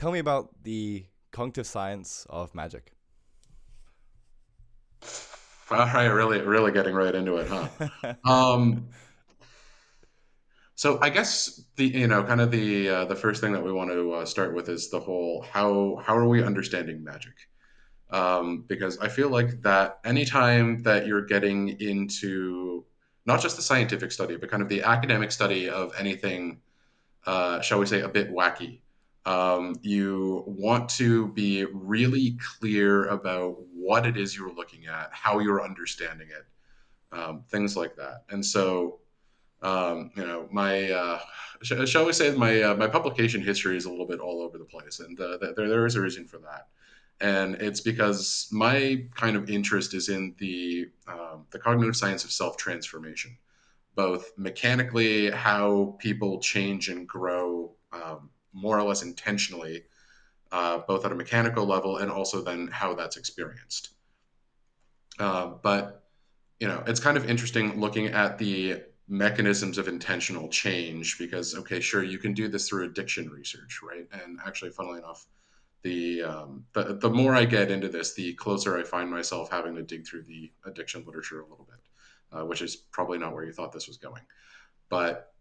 Tell me about the cognitive science of magic. All right, really getting right into it, huh? Um, so I guess kind of the first thing that we want to start with is the whole how are we understanding magic? Because I feel like that anytime that you're getting into not just the scientific study, but kind of the academic study of anything, shall we say, a bit wacky, you want to be really clear about what it is you're looking at, how you're understanding it, things like that. And so, my shall we say my publication history is a little bit all over the place, and there is a reason for that. And it's because my kind of interest is in the cognitive science of self transformation, both mechanically how people change and grow, more or less intentionally, both at a mechanical level and also then how that's experienced. But it's kind of interesting looking at the mechanisms of intentional change because, okay, sure, you can do this through addiction research, right? And actually, funnily enough, the more I get into this, the closer I find myself having to dig through the addiction literature a little bit, which is probably not where you thought this was going. But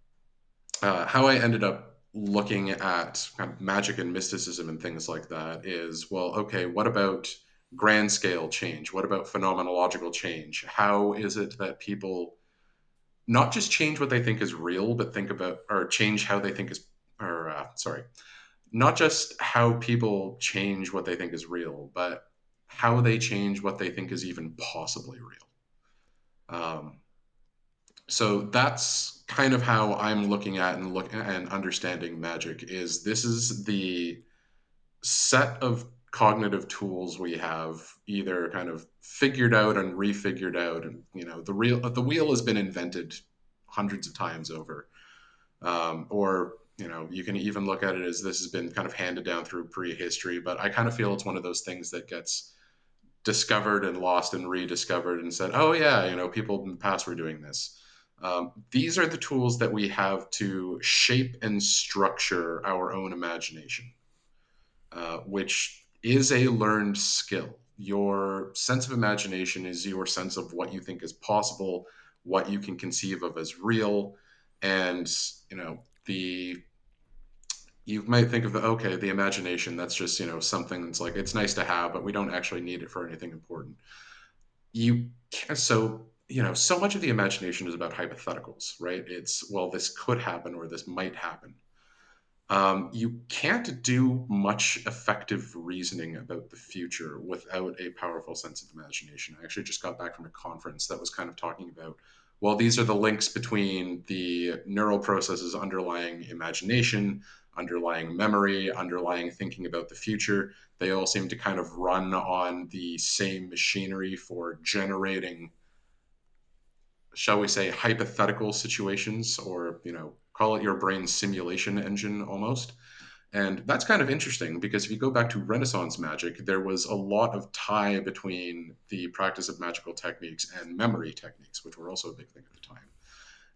how I ended up looking at kind of magic and mysticism and things like that is, well, okay, what about grand scale change? What about phenomenological change? How is it that people not just change what they think is real, but think about or change how they think is, or sorry, not just how people change what they think is real, but how they change what they think is even possibly real. Um, so that's kind of how I'm looking at and understanding magic is this is the set of cognitive tools we have either kind of figured out and refigured out, and the wheel has been invented hundreds of times over, or you can even look at it as this has been kind of handed down through prehistory, but I kind of feel it's one of those things that gets discovered and lost and rediscovered and said, oh yeah, people in the past were doing this. These are the tools that we have to shape and structure our own imagination, which is a learned skill. Your sense of imagination is your sense of what you think is possible, what you can conceive of as real, and the you might think of the imagination, that's just something that's like it's nice to have, but we don't actually need it for anything important. You can so so much of the imagination is about hypotheticals, right? It's, well, this could happen or this might happen. You can't do much effective reasoning about the future without a powerful sense of imagination. I actually just got back from a conference that was kind of talking about, well, these are the links between the neural processes underlying imagination, underlying memory, underlying thinking about the future. They all seem to kind of run on the same machinery for generating, shall we say, hypothetical situations, or call it your brain's simulation engine almost. And that's kind of interesting because if you go back to Renaissance magic, there was a lot of tie between the practice of magical techniques and memory techniques, which were also a big thing at the time.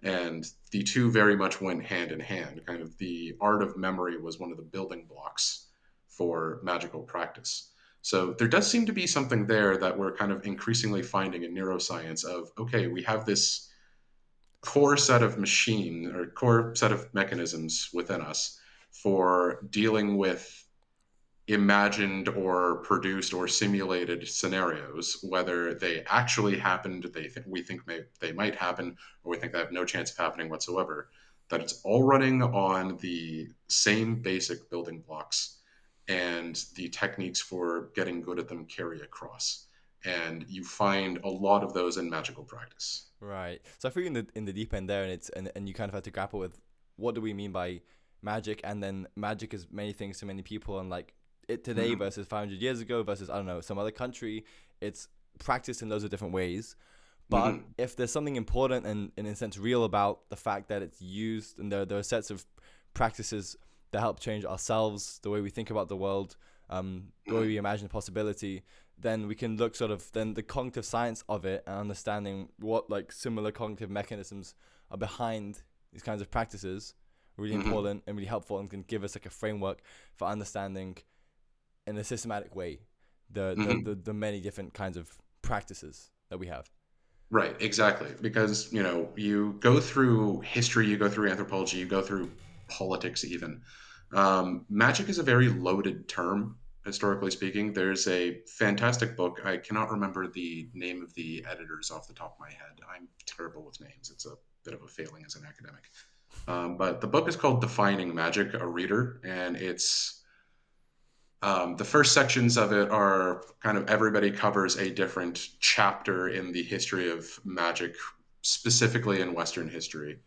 And the two very much went hand in hand. Kind of the art of memory was one of the building blocks for magical practice. So there does seem to be something there that we're kind of increasingly finding in neuroscience of, okay, we have this core set of machine or core set of mechanisms within us for dealing with imagined or produced or simulated scenarios, whether they actually happened, we think they might happen, or we think they have no chance of happening whatsoever. That it's all running on the same basic building blocks, and the techniques for getting good at them carry across. And you find a lot of those in magical practice. Right. So I threw you in the deep end there, and and you kind of had to grapple with what do we mean by magic, and then magic is many things to many people, and like it today Mm-hmm. versus 500 years ago versus I don't know some other country, it's practiced in loads of different ways. But Mm-hmm. if there's something important and in a sense real about the fact that it's used, and there are sets of practices that help change ourselves, the way we think about the world, the way Mm-hmm. we imagine possibility, then we can look sort of then the cognitive science of it and understanding what like similar cognitive mechanisms are behind these kinds of practices, really Hmm. important and really helpful, and can give us like a framework for understanding in a systematic way Hmm. the many different kinds of practices that we have. Right, exactly. Because, you go through history, you go through anthropology, you go through politics, even. Magic is a very loaded term, historically speaking. There's a fantastic book. I cannot remember the name of the editors off the top of my head. I'm terrible with names. It's a bit of a failing as an academic. But the book is called Defining Magic, a Reader, and the first sections of it are kind of everybody covers a different chapter in the history of magic, specifically in Western history.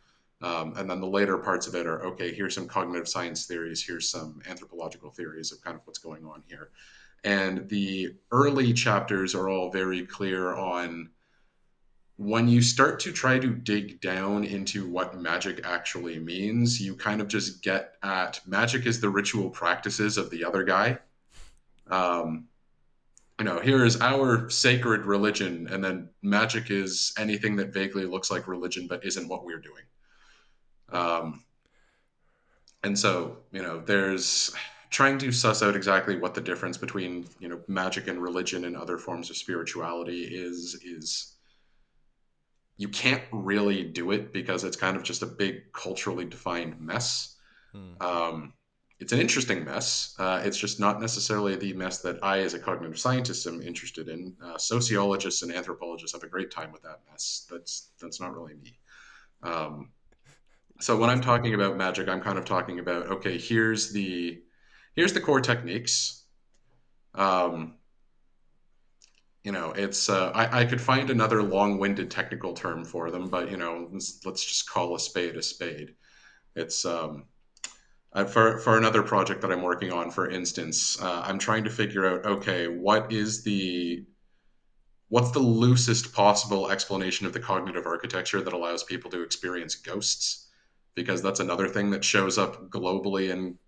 And then the later parts of it are okay, here's some cognitive science theories, here's some anthropological theories of kind of what's going on here. And the early chapters are all very clear on when you start to try to dig down into what magic actually means, you kind of just get at magic is the ritual practices of the other guy. Um, Here is our sacred religion, and then magic is anything that vaguely looks like religion but isn't what we're doing. Um, and so, there's trying to suss out exactly what the difference between, magic and religion and other forms of spirituality is you can't really do it because it's kind of just a big culturally defined mess. Hmm. Um, it's an interesting mess. It's just not necessarily the mess that I, as a cognitive scientist, am interested in. Sociologists and anthropologists have a great time with that mess. That's not really me. Um, so when I'm Yes. talking about magic, I'm kind of talking about okay, here's the core techniques. Um, it's I could find another long-winded technical term for them, but let's just call a spade a spade. It's for another project that I'm working on, for instance, I'm trying to figure out okay, what's the loosest possible explanation of the cognitive architecture that allows people to experience ghosts, because that's another thing that shows up globally in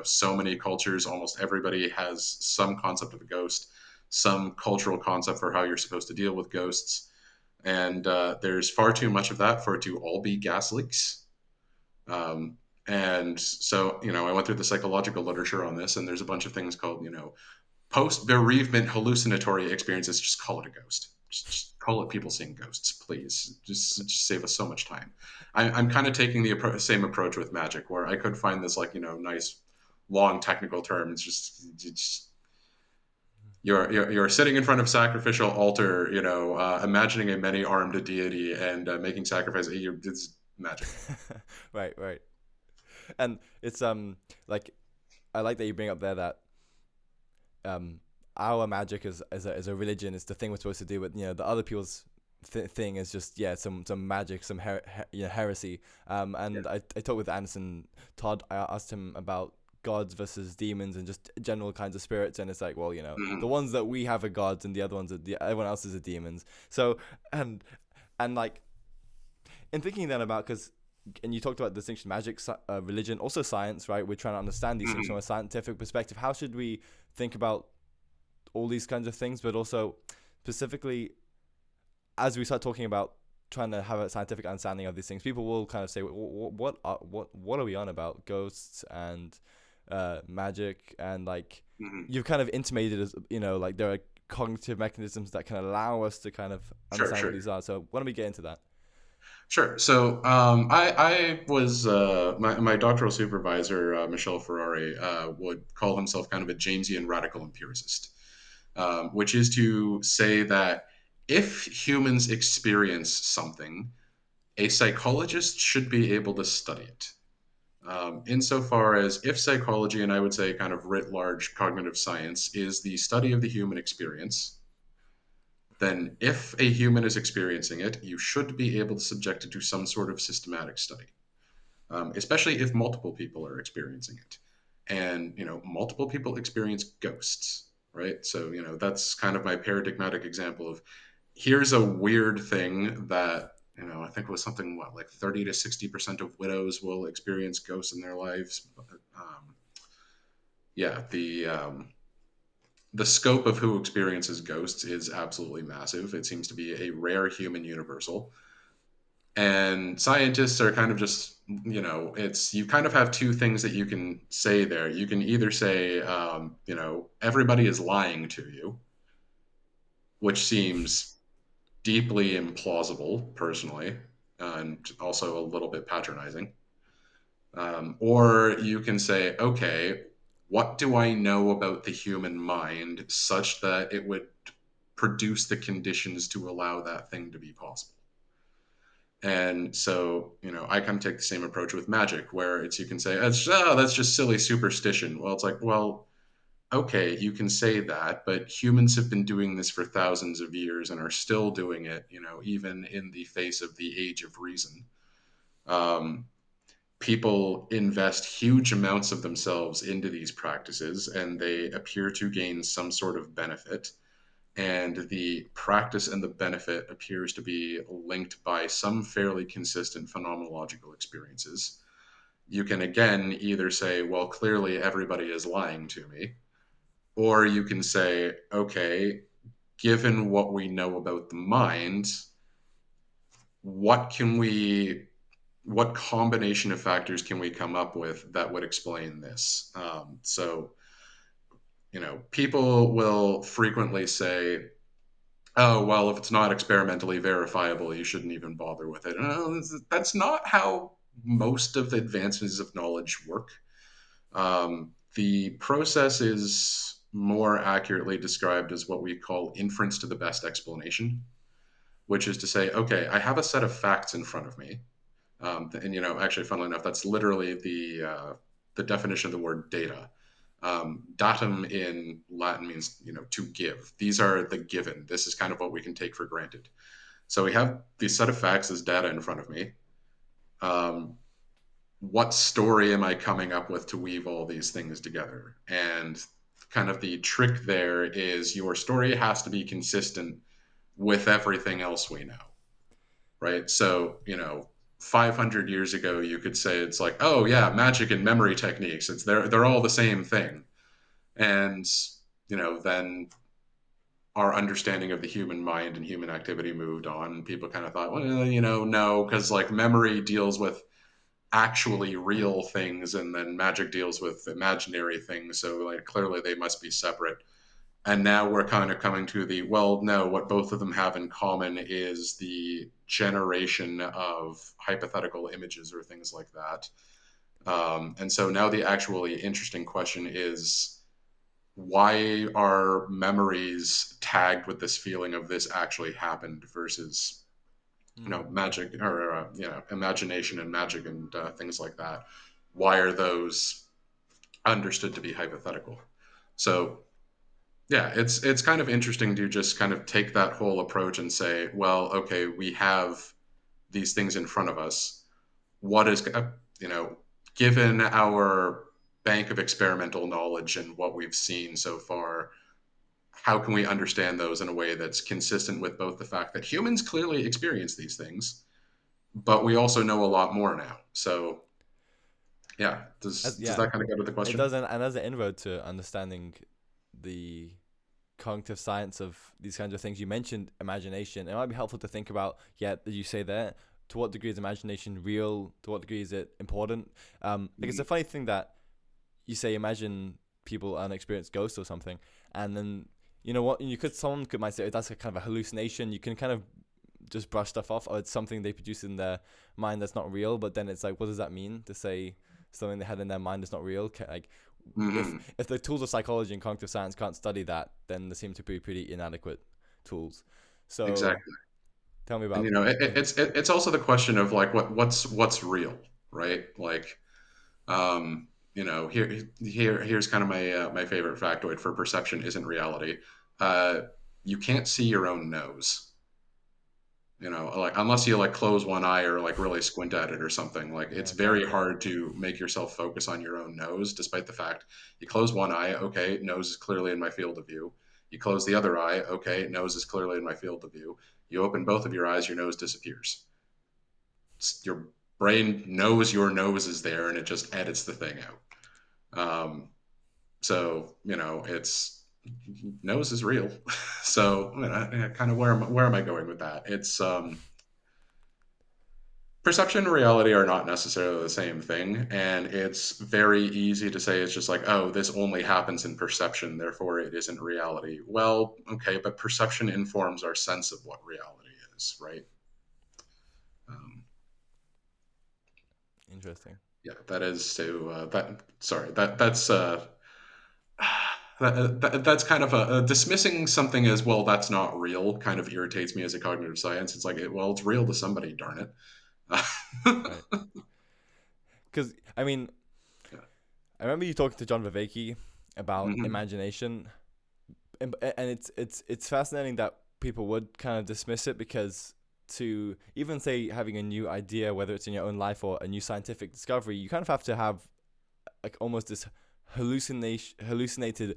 so many cultures. Almost everybody has some concept of a ghost, some cultural concept for how you're supposed to deal with ghosts, and there's far too much of that for it to all be gas leaks. Um, and so, I went through the psychological literature on this, and there's a bunch of things called, post bereavement hallucinatory experiences. Just call it a ghost. Just call it people seeing ghosts, please. Just save us so much time. I'm kind of taking the same approach with magic, where I could find this, like, nice, long technical term. It's just you're sitting in front of sacrificial altar, imagining a many armed deity and making sacrifice. It's magic. Right, right. And it's like I like that you bring up there that um our magic as a religion is the thing we're supposed to do, but the other people's thing is just some magic, some heresy. Yeah. And I talked with Anderson Todd. I asked him about gods versus demons and just general kinds of spirits, and it's like, well, the Hmm. ones that we have are gods and the other ones are everyone else is a demons. So and like in thinking then about, because and you talked about distinction, magic, religion, also science, right? We're trying to understand these things from Hmm. a scientific perspective. How should we think about all these kinds of things, but also specifically as we start talking about trying to have a scientific understanding of these things, people will kind of say, what are we on about? Ghosts and magic, and like Hmm. you've kind of intimated as like there are cognitive mechanisms that can allow us to kind of Sure, understand what sure. these are. So why don't we get into that? Sure. So I was my doctoral supervisor, Michel Ferrari, would call himself kind of a Jamesian radical empiricist, which is to say that if humans experience something, a psychologist should be able to study it. Insofar as if psychology, and I would say kind of writ large cognitive science, is the study of the human experience, then if a human is experiencing it, you should be able to subject it to some sort of systematic study, especially if multiple people are experiencing it. And, multiple people experience ghosts, right? So, that's kind of my paradigmatic example of here's a weird thing that, I think it was something, what, like 30 to 60% of widows will experience ghosts in their lives. But, yeah, the scope of who experiences ghosts is absolutely massive. It seems to be a rare human universal. And scientists are kind of just, it's, you kind of have two things that you can say there. You can either say, everybody is lying to you, which seems deeply implausible, personally, and also a little bit patronizing. Or you can say, okay, what do I know about the human mind such that it would produce the conditions to allow that thing to be possible? And so, I kind of take the same approach with magic, where it's, you can say, that's just silly superstition. Well, it's like, well, okay, you can say that, but humans have been doing this for thousands of years and are still doing it, even in the face of the age of reason. Um, People invest huge amounts of themselves into these practices and they appear to gain some sort of benefit. And the practice and the benefit appears to be linked by some fairly consistent phenomenological experiences. You can again either say, well, clearly everybody is lying to me, or you can say, okay, given what we know about the mind, what can we what combination of factors can we come up with that would explain this? So, people will frequently say, oh, well, if it's not experimentally verifiable, you shouldn't even bother with it. That's not how most of the advances of knowledge work. The process is more accurately described as what we call inference to the best explanation, which is to say, okay, I have a set of facts in front of me. And actually, funnily enough, that's literally the definition of the word data. Datum in Latin means to give. These are the given. This is kind of what we can take for granted. So we have these set of facts as data in front of me. Um, what story am I coming up with to weave all these things together? And kind of the trick there is your story has to be consistent with everything else we know, right? So, 500 years ago, you could say it's like, oh yeah, magic and memory techniques. They're all the same thing, and then our understanding of the human mind and human activity moved on. And people kind of thought, well, no, because like memory deals with actually real things, and then magic deals with imaginary things. So like clearly they must be separate. And now we're kind of coming to the, well, no, what both of them have in common is the generation of hypothetical images or things like that. And so now the actually interesting question is, why are memories tagged with this feeling of this actually happened versus Hmm. magic, or imagination and magic and things like that? Why are those understood to be hypothetical? So yeah, it's kind of interesting to just kind of take that whole approach and say, well, okay, we have these things in front of us. What is, given our bank of experimental knowledge and what we've seen so far, how can we understand those in a way that's consistent with both the fact that humans clearly experience these things, but we also know a lot more now. So yeah, does As does yeah, that kind of go to the it question? doesn't, and as an inroad to understanding the cognitive science of these kinds of things. You mentioned imagination. It might be helpful to think about, yeah, as you say there, to what degree is imagination real? To what degree is it important? Like it's a Mhm. funny thing that you say imagine people unexperienced ghosts or something, and then you know what, someone could might say, oh, that's a kind of a hallucination. You can kind of just brush stuff off, or it's something they produce in their mind that's not real. But then it's like, what does that mean to say something they had in their mind is not real? Like, if Mhm. if the tools of psychology and cognitive science can't study that, then they seem to be pretty inadequate tools. So Exactly. tell me And about it's also the question of like what's real, right? Like, here's kind of my favorite factoid for perception isn't reality. Uh, you can't see your own nose. Like unless you like close one eye or like really squint at it or something. Like yeah, it's very exactly. hard to make yourself focus on your own nose, despite the fact you close one eye, okay, nose is clearly in my field of view. You close the other eye, okay, nose is clearly in my field of view. You open both of your eyes, your nose disappears. Your brain knows your nose is there and it just edits the thing out. So it's, nose is real. So kind of where am I going with that? It's perception and reality are not necessarily the same thing, and it's very easy to say it's just like, oh, this only happens in perception, therefore it isn't reality. Well, okay, but perception informs our sense of what reality is, right? Um, Interesting. yeah, that is to that. Sorry, that's kind of a dismissing something as well. That's not real. Kind of irritates me as a cognitive science. It's like, well, it's real to somebody, darn it. Right. Because I mean, Yeah. I remember you talking to John Viveki about Hmm. imagination, and it's fascinating that people would kind of dismiss it, because to even say having a new idea, whether it's in your own life or a new scientific discovery, you kind of have to have like almost this hallucinated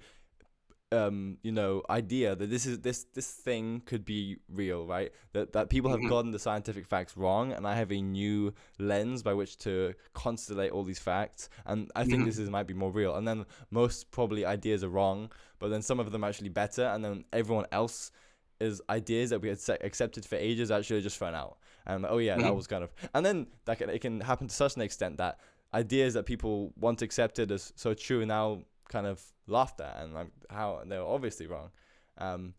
idea that this thing could be real, right? That people have Hmm. gotten the scientific facts wrong, and I have a new lens by which to constellate all these facts, and I think this Hmm. is might be more real. And then most probably ideas are wrong, but then some of them are actually better, and then everyone else is ideas that we had accepted for ages actually just thrown out. And oh yeah, that Hmm. was kind of, and then it can happen to such an extent that ideas that people once accepted as so true now kind of laughed at, and like how they were obviously wrong.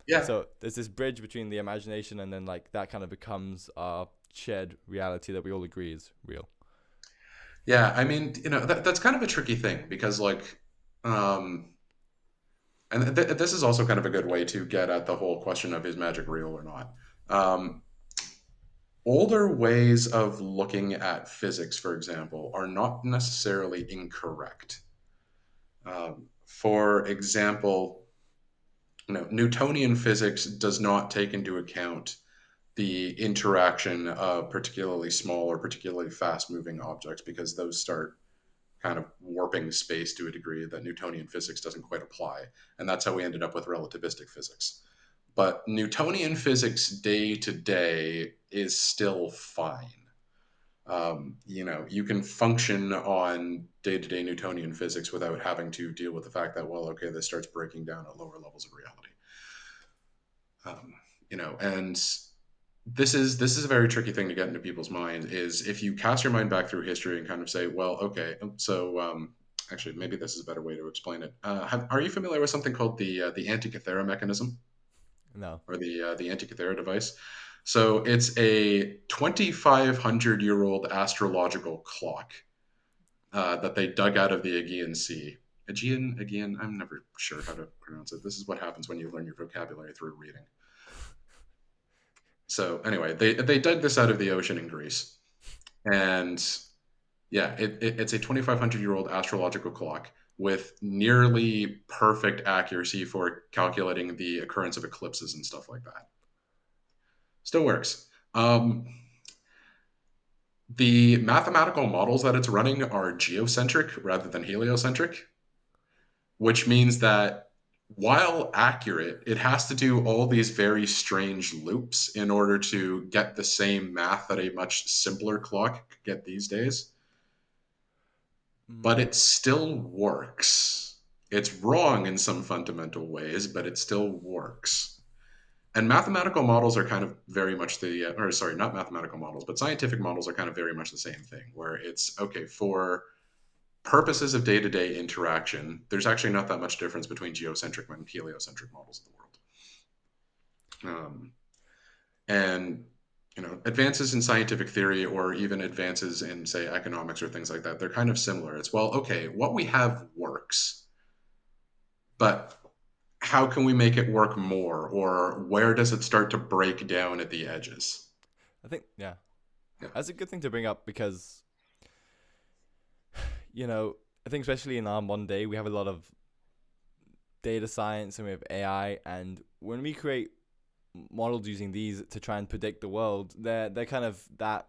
Yeah. So there's this bridge between the imagination and then like that kind of becomes our shared reality that we all agree is real. Yeah, I mean, that's kind of a tricky thing because, like, um, and this is also kind of a good way to get at the whole question of is magic real or not. Um, Older ways of looking at physics, for example, are not necessarily incorrect. For example, Newtonian physics does not take into account the interaction of particularly small or particularly fast moving objects because those start kind of warping space to a degree that Newtonian physics doesn't quite apply. And that's how we ended up with relativistic physics. But Newtonian physics day to day is still fine. You can function on day to day Newtonian physics without having to deal with the fact that, well, okay, this starts breaking down at lower levels of reality. Um, and this is a very tricky thing to get into people's minds is if you cast your mind back through history and kind of say, well, okay, so actually maybe this is a better way to explain it. Are you familiar with something called the Antikythera mechanism No. or the Antikythera device? So it's a 2,500-year-old astrological clock that they dug out of the Aegean Sea. Aegean, I'm never sure how to pronounce it. This is what happens when you learn your vocabulary through reading. So anyway, they dug this out of the ocean in Greece, and yeah, it's a 2,500-year-old astrological clock with nearly perfect accuracy for calculating the occurrence of eclipses and stuff like that. Still works. The mathematical models that it's running are geocentric rather than heliocentric, which means that while accurate, it has to do all these very strange loops in order to get the same math that a much simpler clock could get these days. But Mm. it still works. It's wrong in some fundamental ways, but it still works. And mathematical models are kind of very much or sorry, not mathematical models, but scientific models are kind of very much the same thing, where it's okay for purposes of day-to-day interaction, there's actually not that much difference between geocentric and heliocentric models of the world. And advances in scientific theory or even advances in say economics or things like that, they're kind of similar. It's well, okay, what we have works, but how can we make it work more, or where does it start to break down at the edges? I think yeah, Yeah. that's a good thing to bring up, because you know I think especially in our modern day we have a lot of data science and we have AI, and when we create models using these to try and predict the world, they're kind of that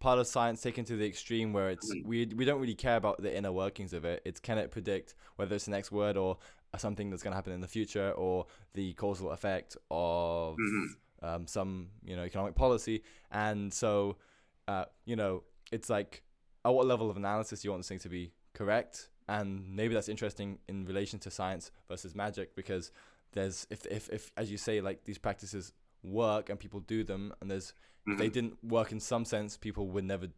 part of science taken to the extreme where it's we don't really care about the inner workings of it. It's can it predict whether it's the next word or something that's going to happen in the future, or the causal effect of Mm-hmm. some economic policy. And so you know it's like at what level of analysis you want this thing to be correct. And maybe that's interesting in relation to science versus magic, because there's if as you say, like these practices work and people do them, and there's if they Hmm. didn't work in some sense, people would never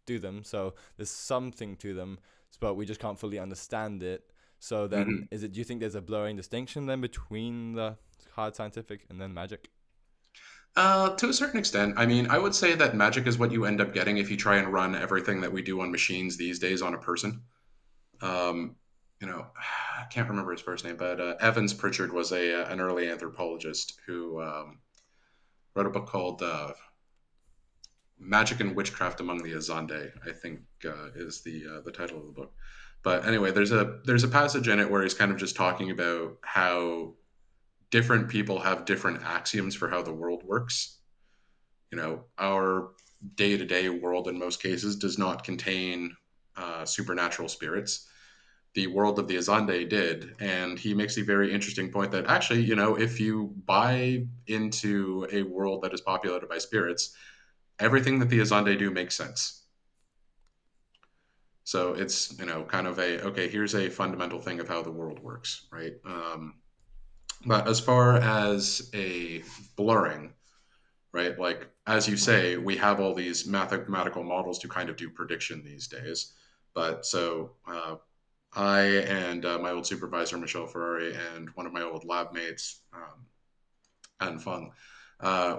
do them. So there's something to them, but we just can't fully understand it. So then, Hmm. is it? Do you think there's a blurring distinction then between the hard scientific and then magic? To a certain extent, I mean, I would say that magic is what you end up getting if you try and run everything that we do on machines these days on a person. Um, I can't remember his first name, but Evans Pritchard was an early anthropologist who wrote a book called "Magic and Witchcraft Among the Azande." I think is the title of the book. But anyway, there's a passage in it where he's kind of just talking about how different people have different axioms for how the world works. Our day to day world in most cases does not contain supernatural spirits. The world of the Azande did. And he makes a very interesting point that actually, if you buy into a world that is populated by spirits, everything that the Azande do makes sense. So it's, kind of okay, here's a fundamental thing of how the world works, right? But as far as a blurring, right? Like, as you say, we have all these mathematical models to kind of do prediction these days. But so I and my old supervisor, Michelle Ferrari, and one of my old lab mates, and Fung,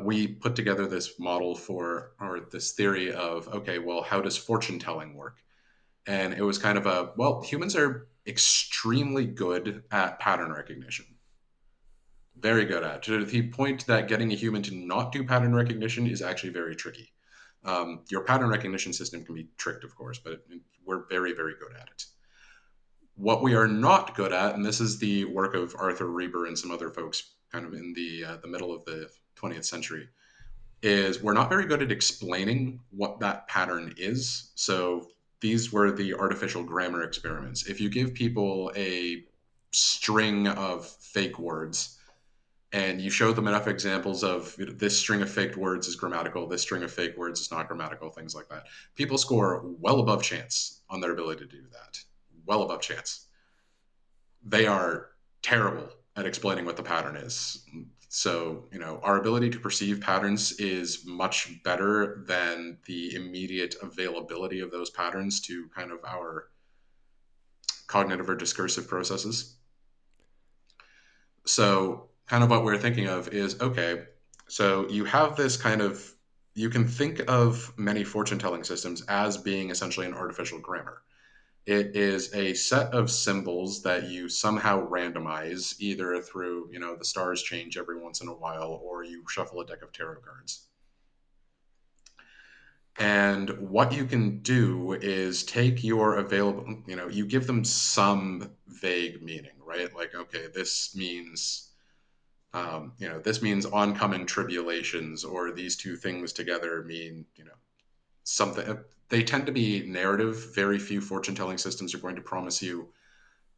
we put together this model or this theory of, okay, well, how does fortune telling work? And it was kind of well, humans are extremely good at pattern recognition. Very good at, to the point that getting a human to not do pattern recognition is actually very tricky. Your pattern recognition system can be tricked, of course, but we're very, very good at it. What we are not good at, and this is the work of Arthur Reber and some other folks, kind of in the middle of the 20th century, is we're not very good at explaining what that pattern is. So these were the artificial grammar experiments. If you give people a string of fake words and you show them enough examples of, this string of fake words is grammatical, this string of fake words is not grammatical, things like that, people score well above chance on their ability to do that. Well above chance. They are terrible at explaining what the pattern is. So, our ability to perceive patterns is much better than the immediate availability of those patterns to kind of our cognitive or discursive processes. So, kind of what we're thinking of is, okay, so you have this kind of, you can think of many fortune telling systems as being essentially an artificial grammar. It is a set of symbols that you somehow randomize, either through, the stars change every once in a while, or you shuffle a deck of tarot cards. And what you can do is take your available, you give them some vague meaning, right? Like, okay, this means oncoming tribulations, or these two things together mean, something. They tend to be narrative. Very few fortune telling systems are going to promise you,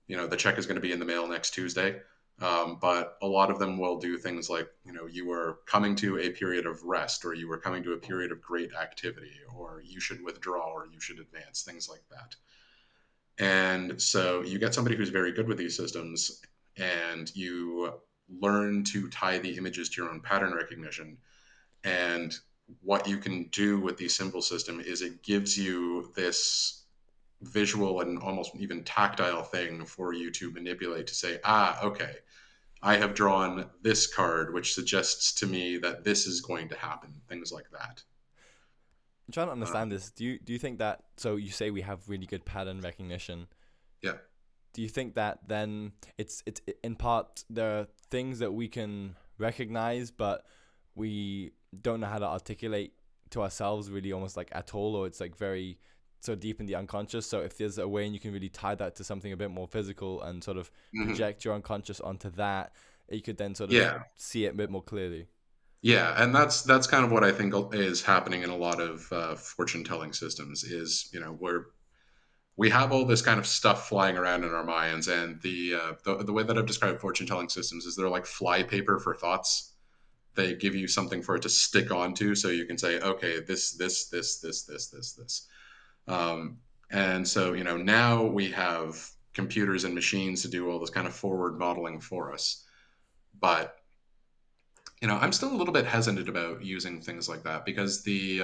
the check is going to be in the mail next Tuesday. But a lot of them will do things like, you are coming to a period of rest, or you are coming to a period of great activity, or you should withdraw, or you should advance, things like that. And so you get somebody who's very good with these systems, and you learn to tie the images to your own pattern recognition. And what you can do with the symbol system is it gives you this visual and almost even tactile thing for you to manipulate, to say, okay, I have drawn this card, which suggests to me that this is going to happen, things like that. I'm trying to understand Um, this. Do you think that, so you say we have really good pattern recognition? yeah. Do you think that then it's in part there are things that we can recognize, but we don't know how to articulate to ourselves really, almost like at all, or it's like very so deep in the unconscious. So if there's a way and you can really tie that to something a bit more physical and sort of Hmm. project your unconscious onto that, you could then sort of Yeah. see it a bit more clearly. Yeah, and that's kind of what I think is happening in a lot of fortune telling systems. Is, we have all this kind of stuff flying around in our minds, and the way that I've described fortune telling systems is they're like flypaper for thoughts. They give you something for it to stick onto, so you can say, okay, this. Um, and so, now we have computers and machines to do all this kind of forward modeling for us. But I'm still a little bit hesitant about using things like that because the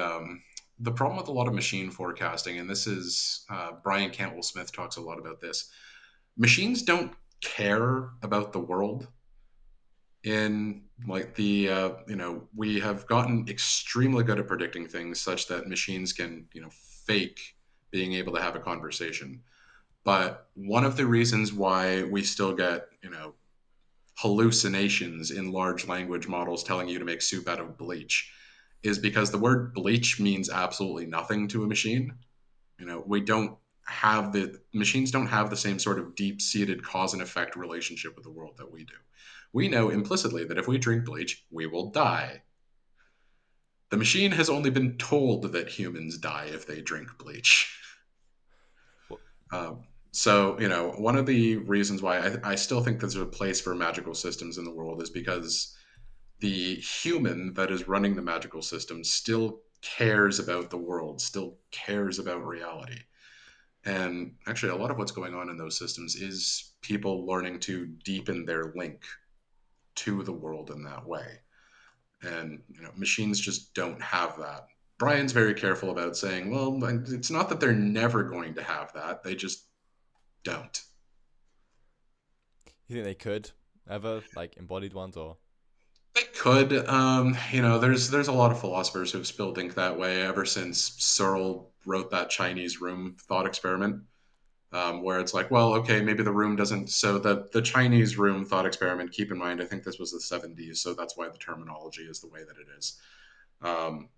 problem with a lot of machine forecasting, and this is Brian Cantwell Smith talks a lot about this. Machines don't care about the world in like we have gotten extremely good at predicting things such that machines can fake being able to have a conversation. But one of the reasons why we still get hallucinations in large language models telling you to make soup out of bleach is because the word bleach means absolutely nothing to a machine. We don't have the machines don't have the same sort of deep-seated cause and effect relationship with the world that we do. We know implicitly that if we drink bleach, we will die. The machine has only been told that humans die if they drink bleach. Well, So, one of the reasons why I still think there's a place for magical systems in the world is because the human that is running the magical system still cares about the world, still cares about reality. And actually, a lot of what's going on in those systems is people learning to deepen their link to the world in that way. And machines just don't have that. Brian's very careful about saying, well, it's not that they're never going to have that; they just don't. you think they could ever like embodied ones or? They could. There's a lot of philosophers who've still think that way ever since Searle wrote that Chinese room thought experiment, where it's like, well, okay, maybe the room doesn't. So the Chinese room thought experiment. Keep in mind, I think this was the '70s, so that's why the terminology is the way that it is. Um,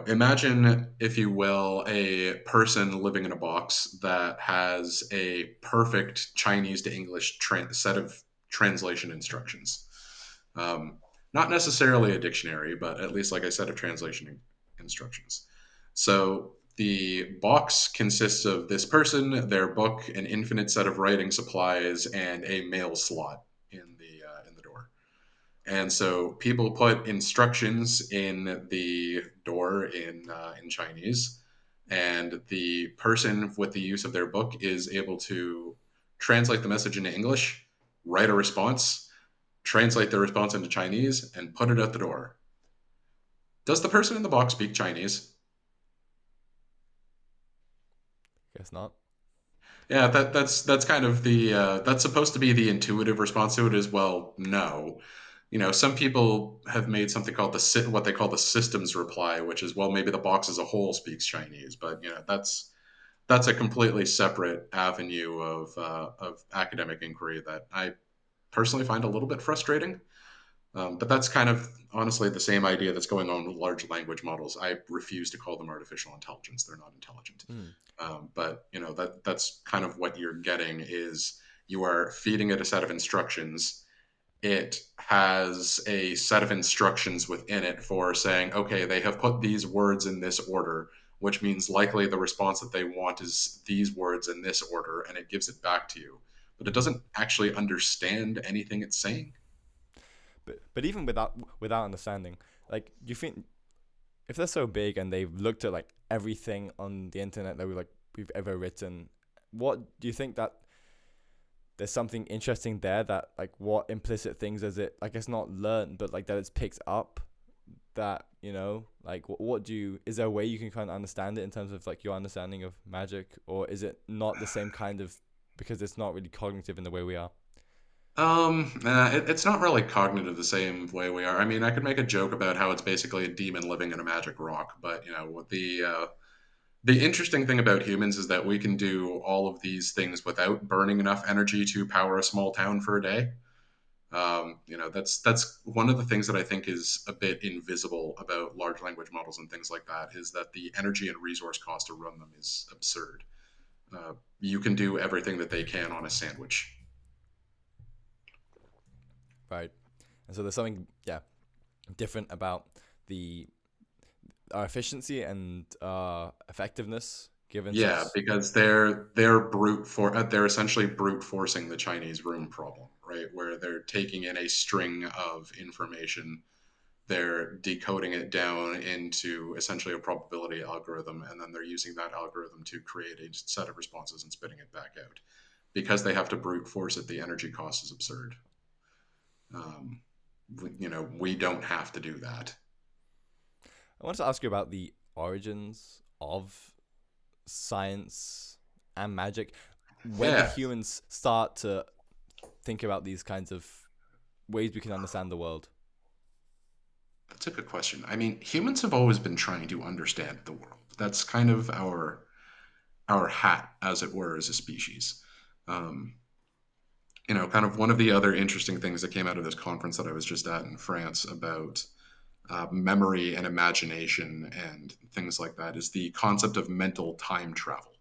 Imagine, if you will, a person living in a box that has a perfect Chinese to English set of translation instructions. Um, Not necessarily a dictionary, but at least, like I said, of translation instructions. So the box consists of this person, their book, an infinite set of writing supplies, and a mail slot in the door. And so people put instructions in the door in Chinese, and the person with the use of their book is able to translate the message into English, write a response, translate the response into Chinese, and put it out the door. Does the person in the box speak Chinese? Guess not. Yeah, that's kind of the that's supposed to be the intuitive response to it as well. No, some people have made something called what they call the systems reply, which is, well, maybe the box as a whole speaks Chinese, but that's a completely separate avenue of academic inquiry that I personally find a little bit frustrating. But that's kind of honestly the same idea that's going on with large language models. I refuse to call them artificial intelligence; they're not intelligent. Hmm. But that's kind of what you're getting is you are feeding it a set of instructions. It has a set of instructions within it for saying, okay, they have put these words in this order, which means likely the response that they want is these words in this order, and it gives it back to you. But it doesn't actually understand anything it's saying. But even without understanding, like, do you think if they're so big and they've looked at like everything on the internet that we've ever written, what do you think that there's something interesting there that like what implicit things is it, I guess, not learned but like that it's picked up, that like what do you, is there a way you can kind of understand it in terms of like your understanding of magic, or is it not the same kind of, because it's not really cognitive in the way we are? It's not really cognitive the same way we are. I mean, I could make a joke about how it's basically a demon living in a magic rock, but the interesting thing about humans is that we can do all of these things without burning enough energy to power a small town for a day. That's one of the things that I think is a bit invisible about large language models and things like that is that the energy and resource cost to run them is absurd. You can do everything that they can on a sandwich. Right. And so there's something, yeah, different about the our efficiency and effectiveness given Yeah, such. because they're essentially brute forcing the Chinese room problem, right? Where they're taking in a string of information, they're decoding it down into essentially a probability algorithm, and then they're using that algorithm to create a set of responses and spitting it back out. Because they have to brute force it, the energy cost is absurd. Um, we don't have to do that. I wanted to ask you about the origins of science and magic. When did Yeah, humans start to think about these kinds of ways we can understand the world? that's a good question. I mean, humans have always been trying to understand the world. That's kind of our hat, as it were, as a species. Um, kind of one of the other interesting things that came out of this conference that I was just at in France about memory and imagination and things like that is the concept of mental time travel.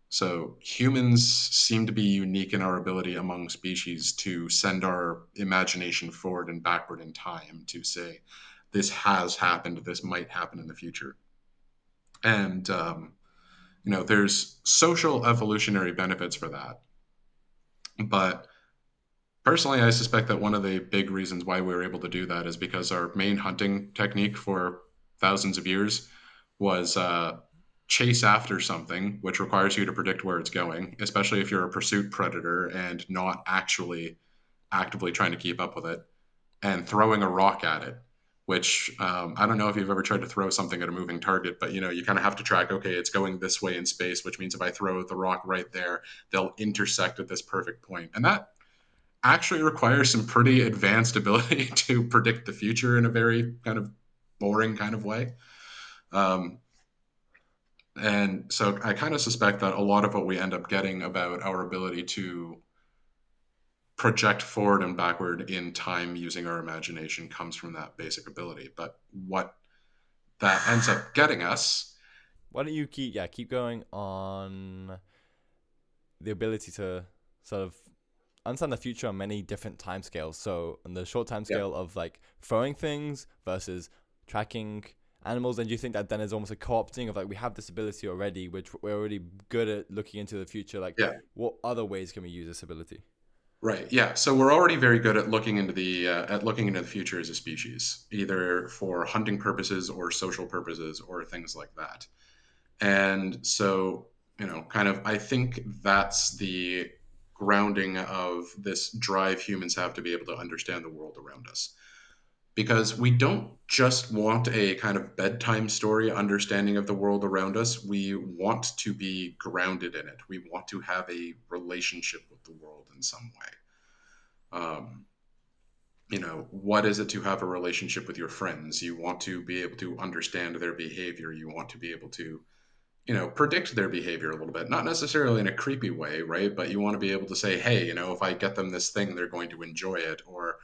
So humans seem to be unique in our ability among species to send our imagination forward and backward in time to say, this has happened, this might happen in the future. And, there's social evolutionary benefits for that. But personally, I suspect that one of the big reasons why we were able to do that is because our main hunting technique for thousands of years was chase after something, which requires you to predict where it's going, especially if you're a pursuit predator and not actually actively trying to keep up with it, and throwing a rock at it. Which I don't know if you've ever tried to throw something at a moving target, but you kind of have to track. Okay, it's going this way in space, which means if I throw the rock right there, they'll intersect at this perfect point, and that actually requires some pretty advanced ability to predict the future in a very kind of boring kind of way. Um, and so I kind of suspect that a lot of what we end up getting about our ability to project forward and backward in time using our imagination comes from that basic ability. But what that ends up getting us, Why don't you keep going on the ability to sort of understand the future on many different timescales. So on the short time yeah, scale of like throwing things versus tracking animals, and do you think that then is almost a co-opting of like we have this ability already, which we're already good at looking into the future? Like, yeah, what other ways can we use this ability? right, yeah. So we're already very good at looking into the future as a species, either for hunting purposes or social purposes or things like that. And so, kind of, I think that's the grounding of this drive humans have to be able to understand the world around us. Because we don't just want a kind of bedtime story understanding of the world around us. We want to be grounded in it. We want to have a relationship with the world in some way. Um, what is it to have a relationship with your friends? You want to be able to understand their behavior. You want to be able to predict their behavior a little bit, not necessarily in a creepy way, right? But you want to be able to say, hey, if I get them this thing, they're going to enjoy it, or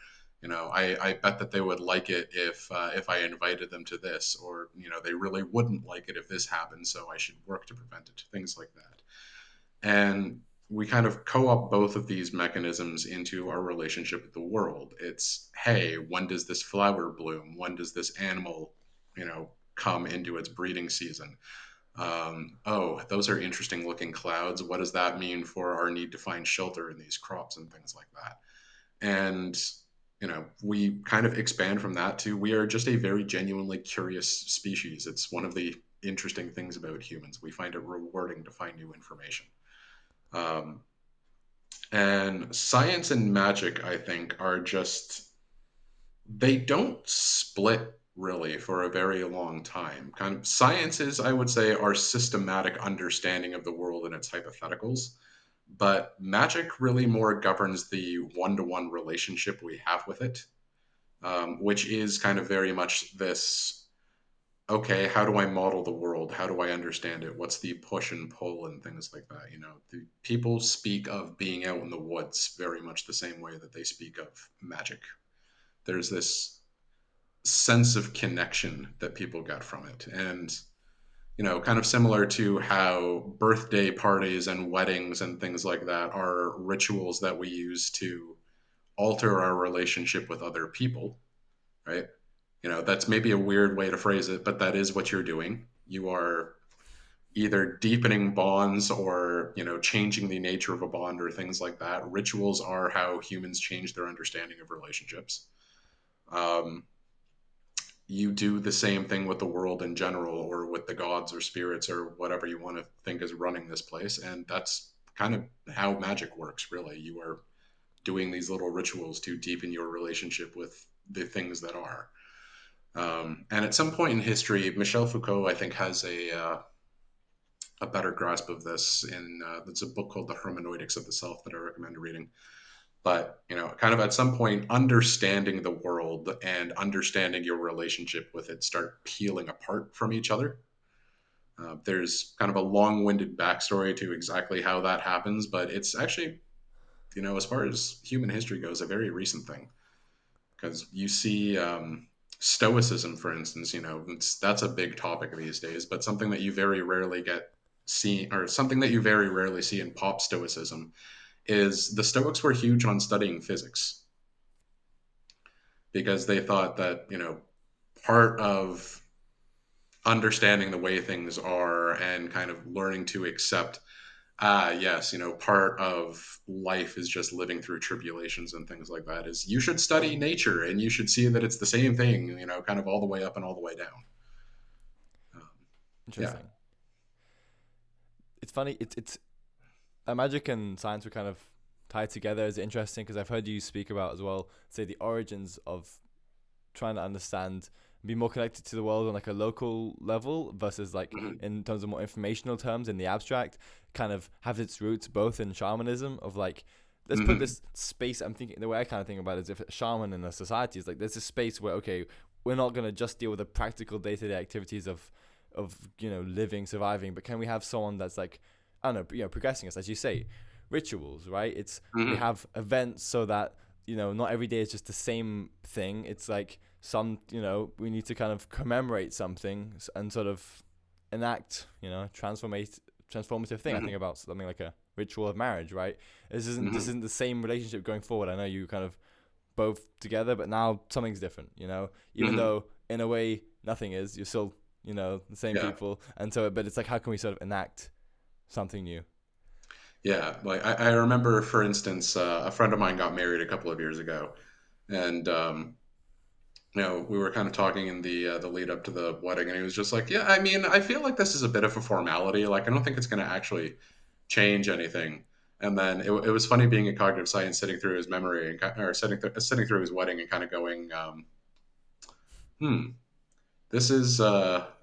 I bet that they would like it if I invited them to this, or they really wouldn't like it if this happened, so I should work to prevent it, things like that. And we kind of co-op both of these mechanisms into our relationship with the world. It's, hey, when does this flower bloom? When does this animal, come into its breeding season? Oh, those are interesting looking clouds. What does that mean for our need to find shelter in these crops and things like that? And, we kind of expand from that to we are just a very genuinely curious species. It's one of the interesting things about humans. We find it rewarding to find new information. Um, and science and magic, I think, are just they don't split really for a very long time. Kind of sciences, I would say, are systematic understanding of the world and its hypotheticals, but magic really more governs the one-to-one relationship we have with it, which is kind of very much this. Okay, how do I model the world? How do I understand it? What's the push and pull and things like that? The people speak of being out in the woods very much the same way that they speak of magic. There's this sense of connection that people get from it. And, kind of similar to how birthday parties and weddings and things like that are rituals that we use to alter our relationship with other people, right? That's maybe a weird way to phrase it, but that is what you're doing. You are either deepening bonds or, changing the nature of a bond or things like that. Rituals are how humans change their understanding of relationships. Um, you do the same thing with the world in general or with the gods or spirits or whatever you want to think is running this place, and that's kind of how magic works. Really, you are doing these little rituals to deepen your relationship with the things that are. And at some point in history, Michel Foucault, I think, has a better grasp of this in it's a book called The Hermeneutics of the Self that I recommend reading. But kind of at some point, understanding the world and understanding your relationship with it start peeling apart from each other. There's kind of a long-winded backstory to exactly how that happens, but it's actually, as far as human history goes, a very recent thing. Because you see stoicism, for instance, that's a big topic these days, but something that you very rarely get see, or something that you very rarely see in pop stoicism, is the Stoics were huge on studying physics because they thought that part of understanding the way things are and kind of learning to accept yes, part of life is just living through tribulations and things like that, is you should study nature and you should see that it's the same thing, kind of all the way up and all the way down. um, yeah. Interesting. It's funny. It's magic and science were kind of tied together. Is interesting because I've heard you speak about as well, say the origins of trying to understand, be more connected to the world on like a local level versus like Mhm. in terms of more informational terms in the abstract, kind of have its roots both in shamanism of like, let's put Mhm. this space. I'm thinking the way I kind of think about it is if a shaman in a society is like, there's a space where okay, we're not gonna just deal with the practical day-to-day activities of living, surviving, but can we have someone that's like, I don't know, progressing us, as you say, rituals, right? It's we Mhm. have events so that not every day is just the same thing. It's like some we need to kind of commemorate something and sort of enact transformative thing. I Mhm. think about something like a ritual of marriage, right? This Mhm. isn't the same relationship going forward. I know you kind of both together, but now something's different, even Mhm. though in a way nothing is. You're still the same Yeah. people, and so but it's like, how can we sort of enact something new? Yeah, like I remember, for instance, a friend of mine got married a couple of years ago, and we were kind of talking in the lead up to the wedding, and he was just like, "Yeah, I mean, I feel like this is a bit of a formality. Like, I don't think it's going to actually change anything." And then it was funny being a cognitive science sitting through his memory and or sitting through his wedding and kind of going, "Hmm, this is a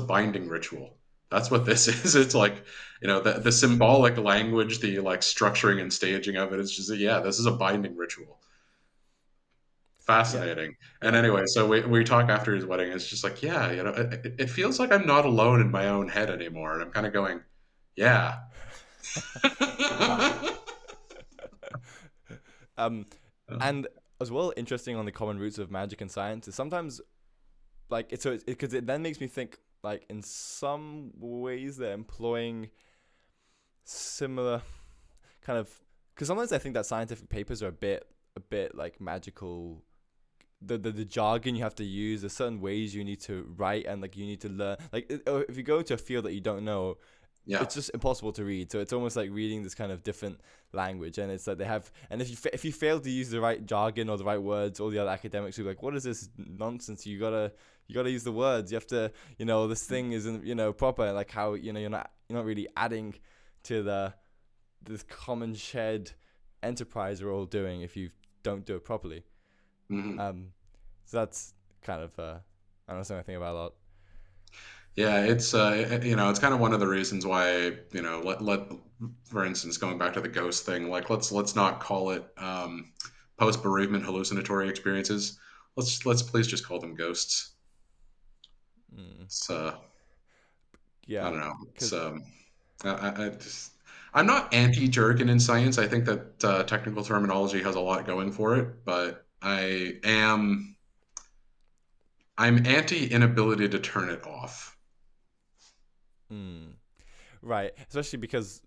binding ritual. That's what this is. It's like, the symbolic language, the like structuring and staging of it. It's just, yeah, this is a binding ritual. Yeah, Fascinating." And yeah, anyway, so we talk after his wedding. It's just like, yeah, it feels like I'm not alone in my own head anymore. And I'm kind of going, yeah. um, and as well, interesting on the common roots of magic and science is sometimes like it's so because it then makes me think like in some ways they're employing similar kind of, because sometimes I think that scientific papers are a bit like magical. The jargon you have to use, there's certain ways you need to write, and like you need to learn, like if you go into a field that you don't know, Yeah. it's just impossible to read. So it's almost like reading this kind of different language, and it's like they have, and if you fail to use the right jargon or the right words, all the other academics will be like, what is this nonsense? You gotta use the words. You have to, this thing isn't proper. Like how you're not really adding to this common shared enterprise we're all doing if you don't do it properly. Hmm. Um, so that's kind of I don't know, something I think about a lot. Yeah, it's kind of one of the reasons why, for instance, going back to the ghost thing, like let's not call it post bereavement hallucinatory experiences. Let's please just call them ghosts. Mm. It's I Yeah, don't know. It's because I just, I'm not anti jargon in science. I think that technical terminology has a lot going for it, but I'm anti inability to turn it off. mm, right, especially because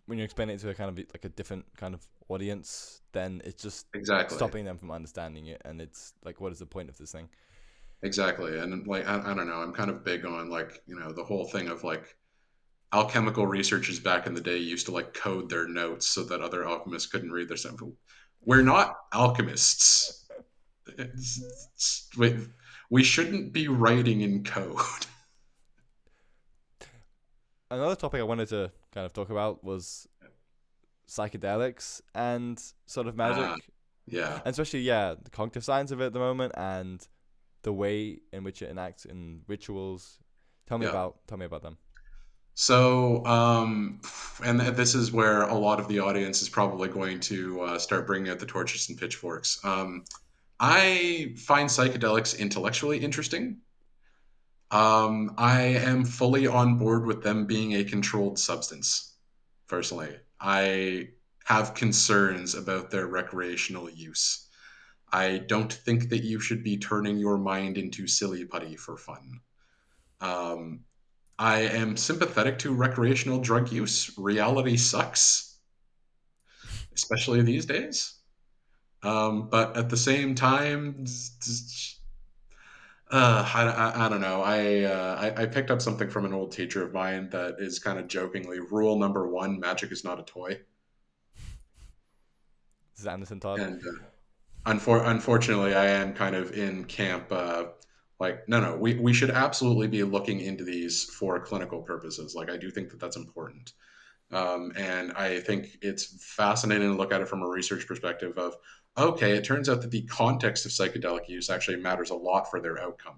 when you explain it to a kind of like a different kind of audience, then it's just Exactly. stopping them from understanding it, and it's like, what is the point of this thing? Exactly. And like I don't know, I'm kind of big on like, the whole thing of like alchemical researchers back in the day used to like code their notes so that other alchemists couldn't read their stuff. We're not alchemists. We shouldn't be writing in code. Another topic I wanted to kind of talk about was psychedelics and sort of Ah, magic. Yeah. And especially, yeah, the cognitive science of it at the moment and the way in which it enacts in rituals. Yeah. Tell me about them. So, and this is where a lot of the audience is probably going to start bringing out the torches and pitchforks. I find psychedelics intellectually interesting. I am fully on board with them being a controlled substance, personally. I have concerns about their recreational use. I don't think that you should be turning your mind into silly putty for fun. Um, I am sympathetic to recreational drug use. Reality sucks, especially these days. But at the same time, I don't know. I picked up something from an old teacher of mine that is kind of jokingly rule number one: magic is not a toy. This is Anderson Todd. And unfortunately, I am kind of in camp. Like, no, we should absolutely be looking into these for clinical purposes. Like, I do think that that's important. And I think it's fascinating to look at it from a research perspective of, okay, it turns out that the context of psychedelic use actually matters a lot for their outcome.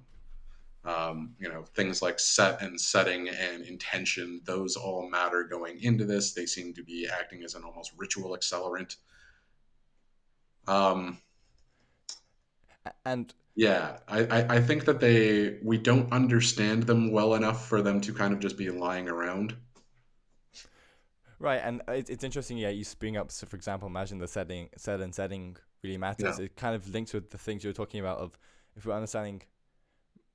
Things like set and setting and intention, those all matter going into this. They seem to be acting as an almost ritual accelerant. Um, And yeah, I think that we don't understand them well enough for them to kind of just be lying around. right, and it's interesting. Yeah, you spring up. So, for example, imagine the set and setting really Yeah. matters. It kind of links with the things you were talking about. Of if we're understanding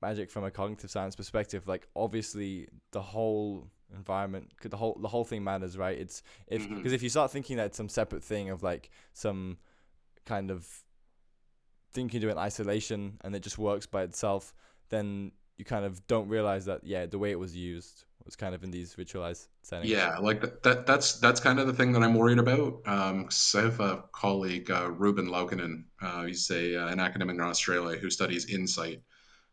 magic from a cognitive science perspective, like obviously the whole environment, the whole thing matters, right? It's if Hmm. because if you start thinking that it's some separate thing of like some kind of thing you can do in isolation and it just works by itself, then you kind of don't realize that yeah, the way it was used was kind of in these ritualized settings. Yeah, like that's kind of the thing that I'm worried about. 'Cause I have a colleague, Ruben Laukinen. He's an academic in Australia who studies insight.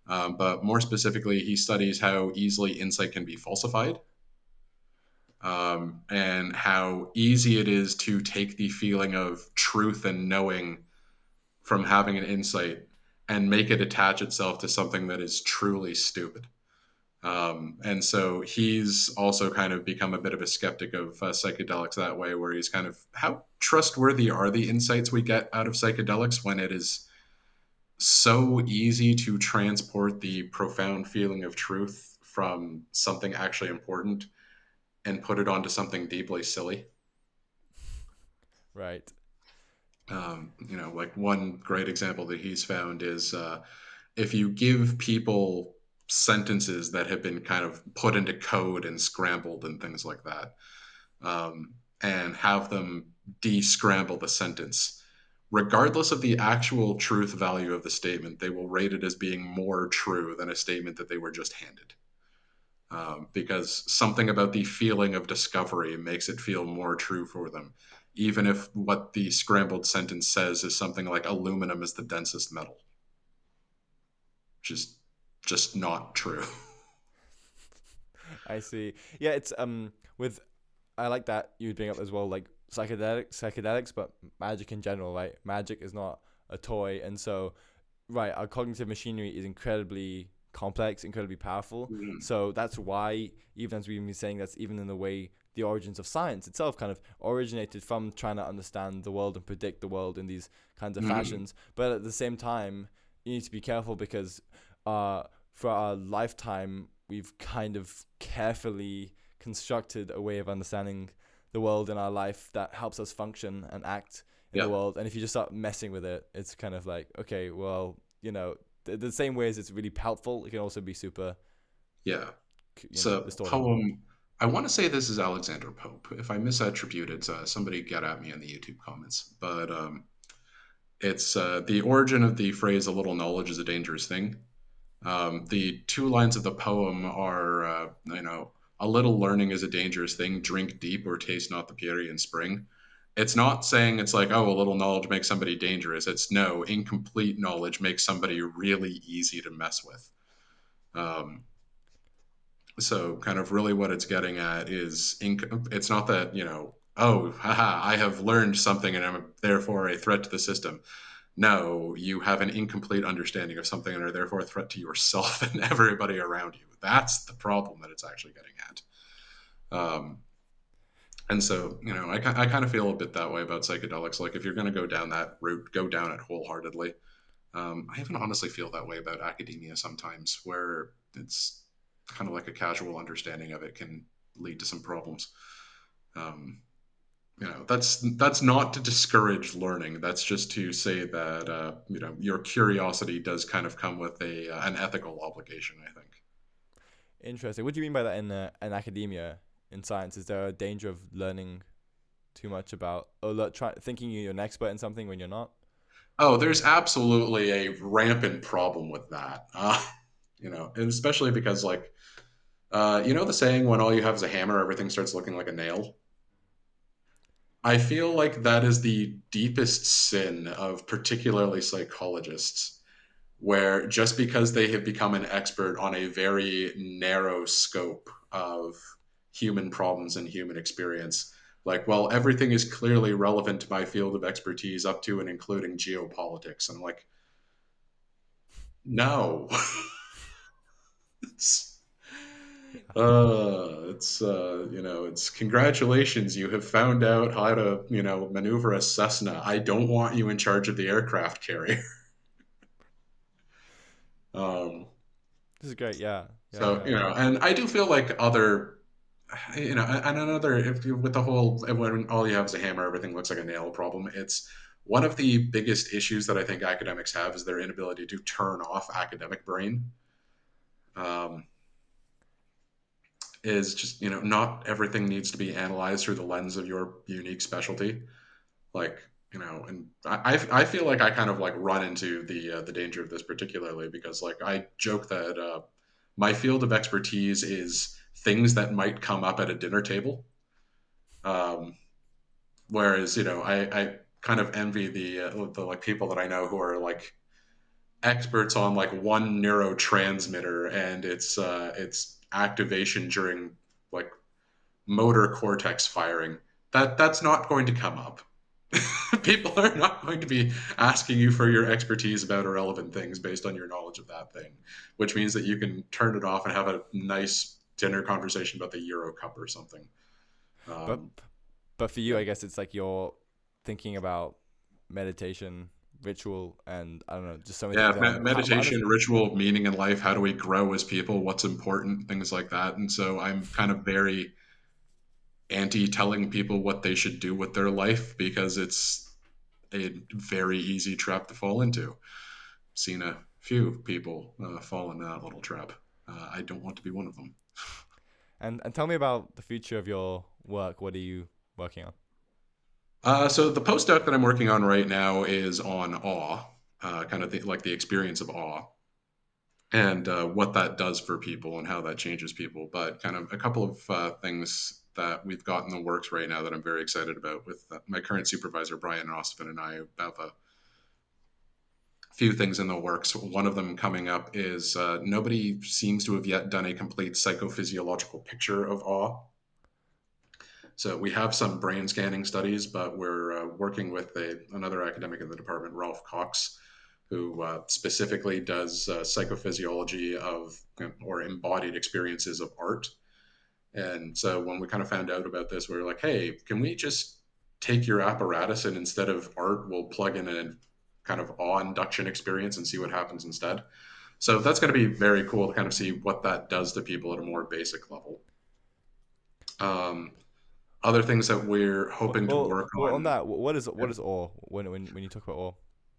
But more specifically, he studies how easily insight can be falsified, and how easy it is to take the feeling of truth and knowing from having an insight and make it attach itself to something that is truly stupid. And so he's also kind of become a bit of a skeptic of psychedelics that way, where he's kind of, how trustworthy are the insights we get out of psychedelics when it is so easy to transport the profound feeling of truth from something actually important and put it onto something deeply silly? Right. Like one great example that he's found is if you give people sentences that have been kind of put into code and scrambled and things like that, and have them de-scramble the sentence, regardless of the actual truth value of the statement, they will rate it as being more true than a statement that they were just handed. Because something about the feeling of discovery makes it feel more true for them, even if what the scrambled sentence says is something like aluminum is the densest metal, which is just not true. I see. Yeah, it's with I like that you bring up as well, like psychedelics, but magic in general, right? Magic is not a toy, and so right, our cognitive machinery is incredibly complex, incredibly powerful. Mm, So that's why, even as we've been saying, that's even in the way the origins of science itself kind of originated from trying to understand the world and predict the world in these kinds of mm, fashions. But at the same time, you need to be careful because uh, for our lifetime, we've kind of carefully constructed a way of understanding the world in our life that helps us function and act in the yeah, world. And if you just start messing with it, it's kind of like, okay, well, the same way as it's really helpful, it can also be super, yeah. It's a distorting. poem. I want to say this is Alexander Pope. If I misattribute it, somebody get at me in the YouTube comments. But it's the origin of the phrase "a little knowledge is a dangerous thing." The two lines of the poem are, a little learning is a dangerous thing. Drink deep or taste not the Pierian spring. It's not saying it's like, oh, a little knowledge makes somebody dangerous. It's no, incomplete knowledge makes somebody really easy to mess with. Um, so kind of really what it's getting at is it's not that oh, haha, I have learned something and I'm therefore a threat to the system. No, you have an incomplete understanding of something and are therefore a threat to yourself and everybody around you. That's the problem that it's actually getting at. Um, and so, I kind of feel a bit that way about psychedelics. Like, if you're going to go down that route, go down it wholeheartedly. I even honestly feel that way about academia sometimes, where it's kind of like a casual understanding of it can lead to some problems. Um, that's not to discourage learning. That's just to say that your curiosity does kind of come with a an ethical obligation, I think. Interesting. What do you mean by that in academia, in science? Is there a danger of learning too much about, or thinking you're an expert in something when you're not? Oh, there's absolutely a rampant problem with that. And especially because, like, the saying, when all you have is a hammer, everything starts looking like a nail. I feel like that is the deepest sin of particularly psychologists, where just because they have become an expert on a very narrow scope of human problems and human experience, like, well, everything is clearly relevant to my field of expertise up to and including geopolitics. And I'm like, no. it's it's congratulations, you have found out how to maneuver a Cessna. I don't want you in charge of the aircraft carrier. um, This is great. Yeah, yeah, so yeah. and I do feel like other and another, if you, with the whole, when all you have is a hammer, everything looks like a nail problem. It's one of the biggest issues that I think academics have is their inability to turn off academic brain. Um, is just not everything needs to be analyzed through the lens of your unique specialty. Like, and I feel like I kind of like run into the danger of this, particularly because, like, I joke that my field of expertise is things that might come up at a dinner table. um, Whereas, I kind of envy the like people that I know who are like experts on like one neurotransmitter and its activation during like motor cortex firing. That's not going to come up. People are not going to be asking you for your expertise about irrelevant things based on your knowledge of that thing, which means that you can turn it off and have a nice dinner conversation about the Euro Cup or something. But Um, but for you, yeah, I guess it's like you're thinking about meditation, ritual, and I don't know, just so many yeah, things. And meditation, ritual, meaning in life. How do we grow as people? What's important? Things like that. And so I'm kind of very anti telling people what they should do with their life because it's a very easy trap to fall into. Seen a few people fall in that little trap. I don't want to be one of them. and tell me about the future of your work. What are you working on? So the postdoc that I'm working on right now is on awe, kind of like the experience of awe, and what that does for people and how that changes people. But kind of a couple of things that we've got in the works right now that I'm very excited about with my current supervisor, Brian Ostman, and I have a few things in the works. One of them coming up is nobody seems to have yet done a complete psychophysiological picture of awe. So we have some brain scanning studies, but we're working with another academic in the department, Ralph Cox, who specifically does psychophysiology of or embodied experiences of art. And so when we kind of found out about this, we were like, hey, can we just take your apparatus and instead of art, we'll plug in a kind of awe induction experience and see what happens instead. So that's going to be very cool to kind of see what that does to people at a more basic level. Um, Other things that we're hoping to work Well, on on. that, what is awe when you talk about awe?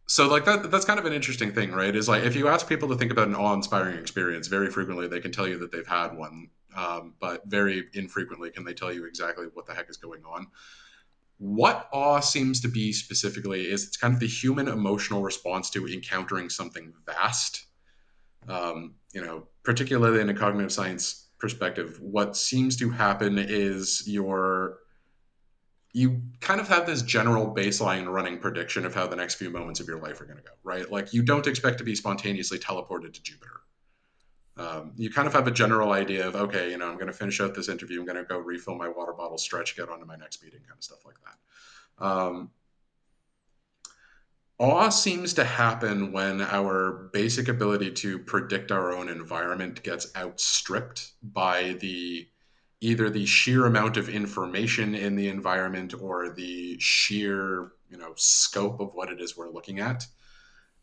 So like that's kind of an interesting thing, right? Is like if you ask people to think about an awe-inspiring experience, very frequently they can tell you that they've had one, but very infrequently can they tell you exactly what the heck is going on. What awe seems to be specifically is it's kind of the human emotional response to encountering something vast. Particularly in a cognitive science perspective, what seems to happen is you kind of have this general baseline running prediction of how the next few moments of your life are going to go, right? Like, you don't expect to be spontaneously teleported to Jupiter. You kind of have a general idea of, okay, I'm going to finish out this interview. I'm going to go refill my water bottle, stretch, get on to my next meeting, kind of stuff like that. Awe seems to happen when our basic ability to predict our own environment gets outstripped by either the sheer amount of information in the environment or the sheer scope of what it is we're looking at.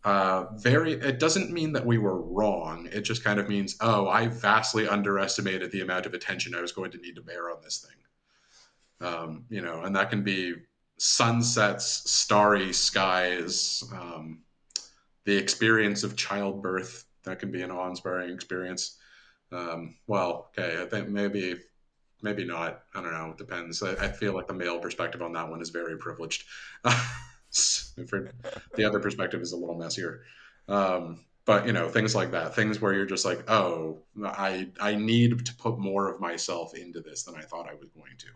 It doesn't mean that we were wrong. It just kind of means, oh, I vastly underestimated the amount of attention I was going to need to bear on this thing. And that can be sunsets, starry skies, the experience of childbirth. That can be an awe-inspiring experience. Well, okay, I think maybe not. I don't know. It depends. I feel like the male perspective on that one is very privileged. The other perspective is a little messier. But things like that, things where you're just like, oh, I need to put more of myself into this than I thought I was going to.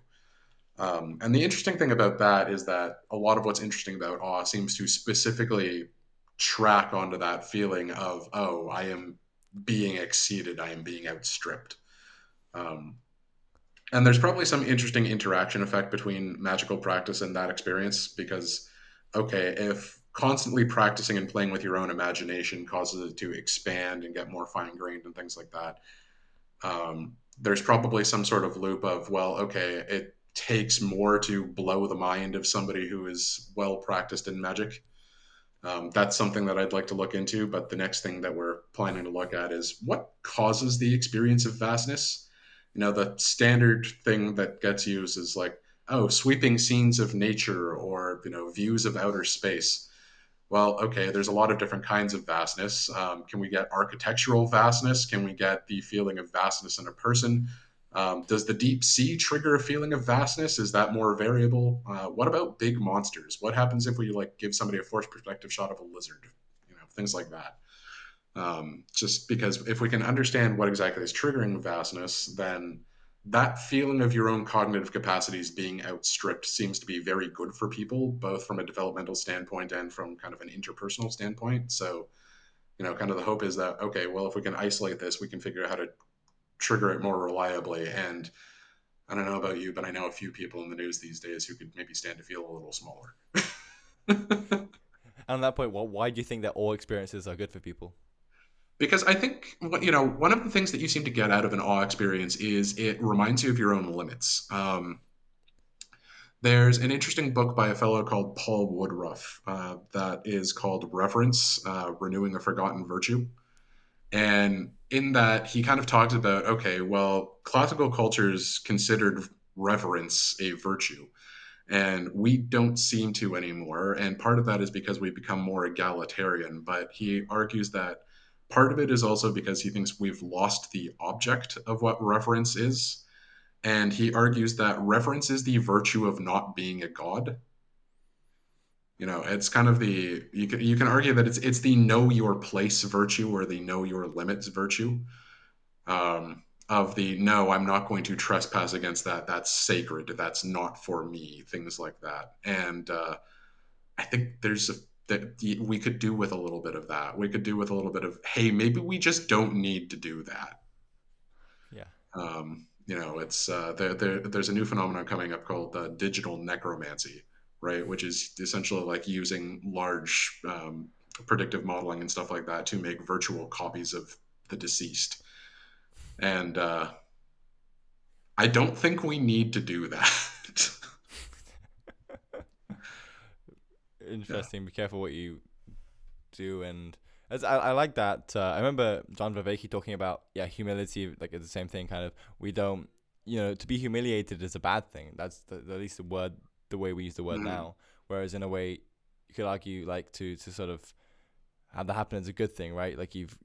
And the interesting thing about that is that a lot of what's interesting about awe seems to specifically track onto that feeling of, oh, I am being exceeded, I am being outstripped. Um, and there's probably some interesting interaction effect between magical practice and that experience because, okay, if constantly practicing and playing with your own imagination causes it to expand and get more fine grained and things like that, there's probably some sort of loop of, well, okay, it takes more to blow the mind of somebody who is well practiced in magic. That's something that I'd like to look into. But the next thing that we're planning to look at is what causes the experience of vastness. The standard thing that gets used is like, oh, sweeping scenes of nature or, views of outer space. Well, okay, there's a lot of different kinds of vastness. Can we get architectural vastness? Can we get the feeling of vastness in a person? Does the deep sea trigger a feeling of vastness? Is that more variable? What about big monsters? What happens if we give somebody a forced perspective shot of a lizard? Things like that. Just because if we can understand what exactly is triggering vastness, then that feeling of your own cognitive capacities being outstripped seems to be very good for people, both from a developmental standpoint and from kind of an interpersonal standpoint. So, kind of the hope is that, okay, well, if we can isolate this, we can figure out how to trigger it more reliably. And I don't know about you, but I know a few people in the news these days who could maybe stand to feel a little smaller. And on that point, why do you think that all experiences are good for people? Because I think one of the things that you seem to get out of an awe experience is it reminds you of your own limits. There's an interesting book by a fellow called Paul Woodruff that is called Reverence, Renewing a Forgotten Virtue. And in that, he kind of talks about, okay, well, classical cultures considered reverence a virtue, and we don't seem to anymore. And part of that is because we become more egalitarian. But he argues that part of it is also because he thinks we've lost the object of what reverence is. And he argues that reverence is the virtue of not being a god. It's kind of the you can argue that it's the know your place virtue or the know your limits virtue, of the no, I'm not going to trespass against that. That's sacred. That's not for me. Things like that. And I think that we could do with a little bit of that. We could do with a little bit of, hey, maybe we just don't need to do that. Yeah. It's there's a new phenomenon coming up called digital necromancy, right? Which is essentially like using large predictive modeling and stuff like that to make virtual copies of the deceased. And I don't think we need to do that. Yeah. Interesting. Be careful what you do, and as I like that. I remember John Vervaeke talking about humility, like it's the same thing. Kind of, we don't, to be humiliated is a bad thing. That's at least the way we use the word Mm-hmm. now. Whereas in a way, you could argue like to sort of have that happen is a good thing, right? Like you've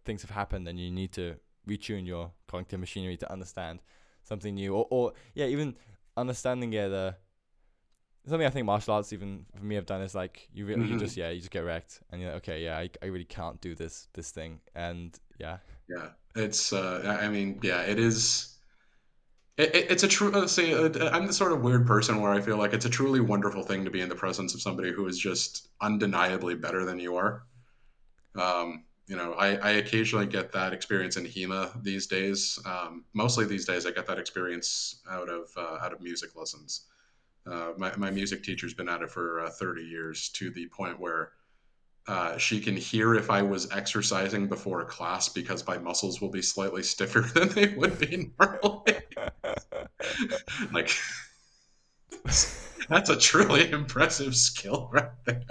things have happened, and you need to retune your cognitive machinery to understand something new, or even understanding something I think martial arts even for me have done is like you Mm-hmm. just get wrecked, and you're like, okay, I really can't do this thing, and yeah. Yeah. It's I mean, yeah, it is. It's a true. Say, I'm the sort of weird person where I feel like it's a truly wonderful thing to be in the presence of somebody who is just undeniably better than you are. I occasionally get that experience in HEMA these days. Mostly these days, I get that experience out of music lessons. My music teacher's been at it for 30 years, to the point where she can hear if I was exercising before a class because my muscles will be slightly stiffer than they would be normally. Like, that's a truly impressive skill right there.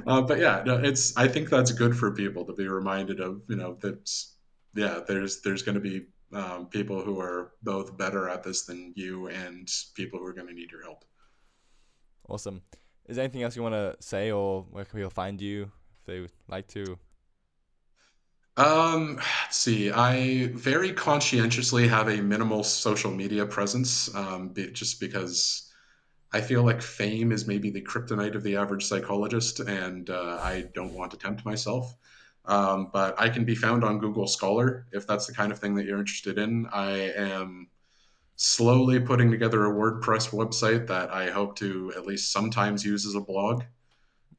But yeah, no, it's. I think that's good for people to be reminded of. That yeah, there's going to be people who are both better at this than you, and people who are going to need your help. Awesome. Is there anything else you want to say, or where can people find you if they would like to? Let's see. I very conscientiously have a minimal social media presence, just because I feel like fame is maybe the kryptonite of the average psychologist, and I don't want to tempt myself. But I can be found on Google Scholar if that's the kind of thing that you're interested in. I am slowly putting together a WordPress website that I hope to at least sometimes use as a blog.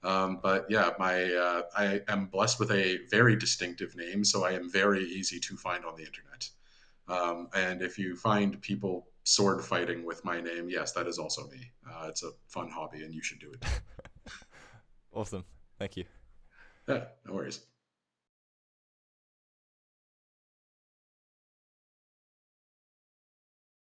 But yeah, I am blessed with a very distinctive name, so I am very easy to find on the internet. And if you find people sword fighting with my name, yes, that is also me. It's a fun hobby, and you should do it too. Awesome. Thank you. Yeah, no worries.